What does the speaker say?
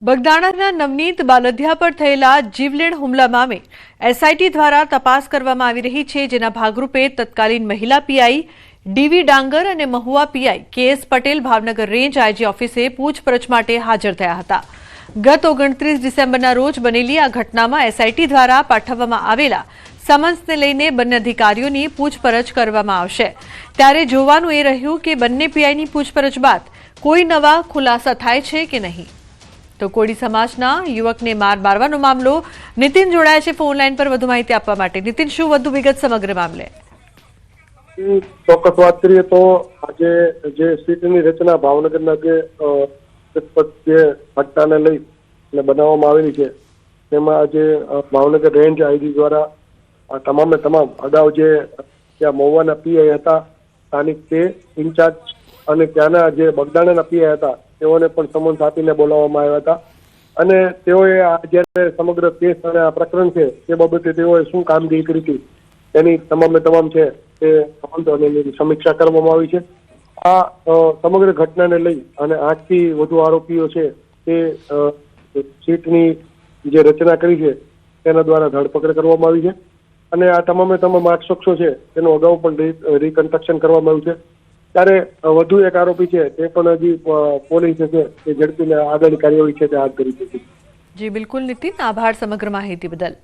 બગદાણાના નવનીત બાલદિયા પર થયેલા જીવલેણ હુમલા મામલે એસઆઈટી દ્વારા તપાસ કરવામાં આવી રહી છે, જેના ભાગરૂપે તત્કાલીન મહિલા પીઆઈ ડીવી ડાંગર અને Mahuva PI KS Patel Bhavnagar range IG ઓફિસે પૂછપરછ માટે હાજર થયા હતા। ગત 29 ડિસેમ્બરના રોજ બનેલી આ ઘટનામાં એસઆઈટી દ્વારા પાઠવવામાં આવેલા સમન્સને લઈને બંને અધિકારીઓની પૂછપરછ કરવામાં આવશે। ત્યારે જોવાનું એ રહ્યું કે બંને પીઆઈની પૂછપરછ બાદ કોઈ નવા ખુલાસા થાય છે કે નહીં। તો કોળી સમાજના યુવકને માર મારવાનો મામલો નીતિન જોડાયા છે ફોન લાઈન પર વધુ માહિતી આપવા માટે। નીતિન, શું વધુ વિગત સમગ્ર મામલે? ચોક્કસ વાત કરીએ તો આજે જે સીટની રચના ભાવનગરના જે ઘટનાને લઈ અને બનાવવામાં આવેલી છે તેમાં આજે ભાવનગર રેન્જ આઈજી દ્વારા તમામે તમામ અગાઉ જે ત્યાં મહુવાના પીઆઈ હતા સ્થાનિક તે ઇન્ચાર્જ અને ત્યાંના જે બગદાણાના પીઆઈ હતા તેઓને પણ સમન્સ આપીને બોલાવવામાં આવ્યા હતા અને તેઓએ જ્યારે સમગ્ર કેસ અને આ પ્રકરણ છે તે બાબતે તેઓએ શું કામગીરી કરી હતી તેની તમામે તમામ છે તે સંબંધોની સમીક્ષા કરવામાં આવી છે। આ સમગ્ર ઘટનાને લઈ અને 8 થી વધુ આરોપીઓ છે તે સીટની જે રચના કરી છે તેના દ્વારા ધરપકડ કરવામાં આવી છે અને આ તમામે તમામ 8 શખ્સો છે તેનું અગાઉ પણ રિકન્સ્ટ્રક્શન કરવામાં આવ્યું છે। ત્યારે વધુ એક આરોપી છે તે પણ હજી પોલીસે છે તે ઝડપીને આગળની કાર્યવાહી છે તે હાથ ધરી છે। જી બિલકુલ નીતિન, આભાર સમગ્ર માહિતી બદલ।